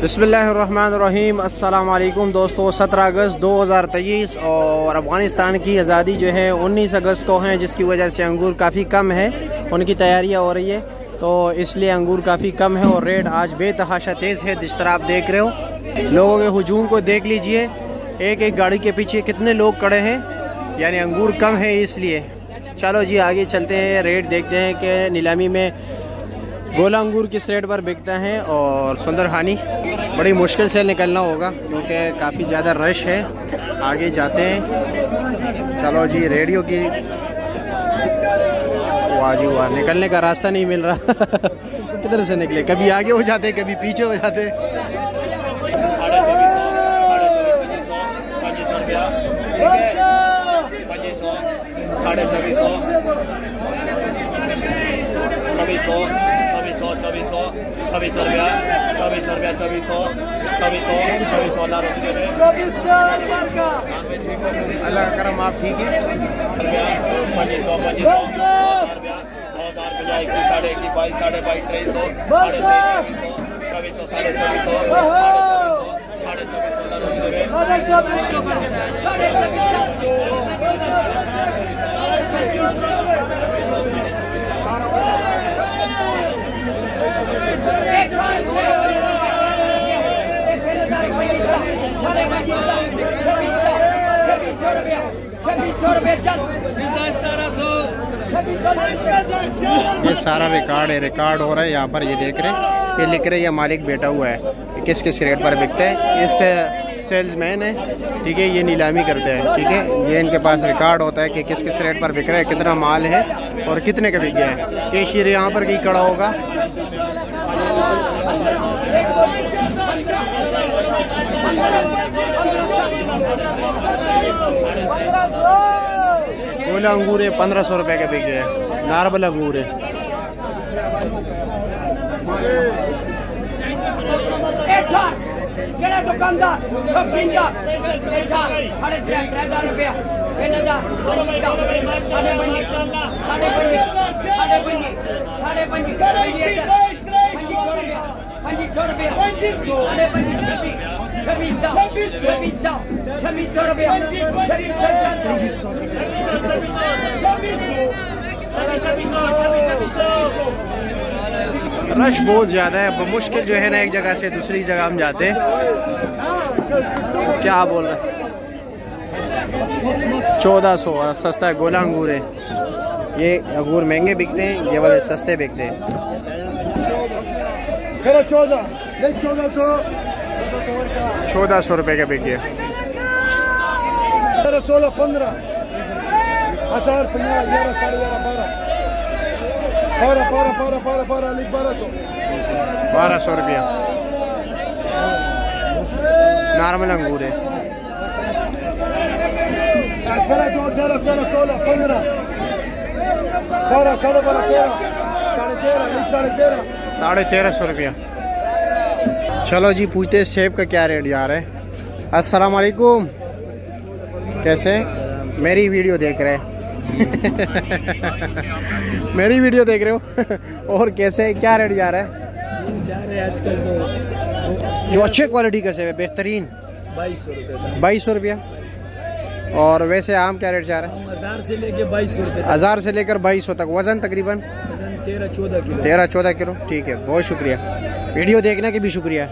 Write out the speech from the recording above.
बिस्मिल्लाहिर्रहमानिर्रहीम। अस्सलाम वालेकुम दोस्तों। 17 अगस्त 2023 और अफ़गानिस्तान की आज़ादी जो है 19 अगस्त को है, जिसकी वजह से अंगूर काफ़ी कम है। उनकी तैयारियां हो रही है तो इसलिए अंगूर काफ़ी कम है और रेट आज बेतहाशा तेज़ है। जिस तरह आप देख रहे हो, लोगों के हुजूम को देख लीजिए। एक एक गाड़ी के पीछे कितने लोग खड़े हैं, यानी अंगूर कम है इसलिए। चलो जी आगे चलते हैं, रेट देखते हैं कि नीलामी में गोला अंगूर किस रेट पर बिकता है। और सुंदरखानी बड़ी मुश्किल से निकलना होगा क्योंकि काफ़ी ज़्यादा रश है। आगे जाते हैं। चलो जी, रेडियो की वाह जी वाह, निकलने का रास्ता नहीं मिल रहा किधर से निकले, कभी आगे हो जाते कभी पीछे हो जाते। अल्लाह का करम, आप ठीक है। ये सारा रिकॉर्ड हो रहा है यहाँ पर। ये देख रहे हैं, ये लिख रहे हैं, ये मालिक बैठा हुआ है किस किस रेट पर बिकते हैं। इससे सेल्समैन है, ठीक है, ये नीलामी करते हैं, ठीक है। ये इनके पास रिकॉर्ड होता है कि किस किस रेट पर बिक रहा है, कितना माल है और कितने का बिक गया है। कैशियर यहाँ पर कहीं खड़ा होगा। गोला अंगूर है 1500 रुपये का बिक गया है। नार्बल अंगूर है। दुकानदार रश बहुत ज़्यादा है, मुश्किल जो है ना, एक जगह से दूसरी जगह हम जाते हैं। क्या बोल रहे हैं, 1400 सस्ता है। गोला अंगूर है। ये अंगूर महंगे बिकते हैं, ये वाले सस्ते बिकते हैं। 1400 रुपये का बिक गया। 16, 15, 1000, 50, 11, 12, 1200 रुपया नॉर्मल अंगूर है। 1350 रुपया। चलो जी, पूछते हैं सेब का क्या रेट जा रहा है। अस्सलाम वालेकुम, कैसे? मेरी वीडियो देख रहे हैं मेरी वीडियो देख रहे हो और कैसे, क्या रेट जा रहा है? जा रहे हैं आजकल तो जो अच्छे क्वालिटी का सेब है, बेहतरीन, 2200 रुपया। और वैसे आम क्या रेट जा रहा है? 1000 से लेकर 2200 रुपये। 1000 से लेकर 2200 तक। वजन तकरीबन 13-14 किलो। 13-14 किलो। ठीक है, बहुत शुक्रिया, वीडियो देखने के भी शुक्रिया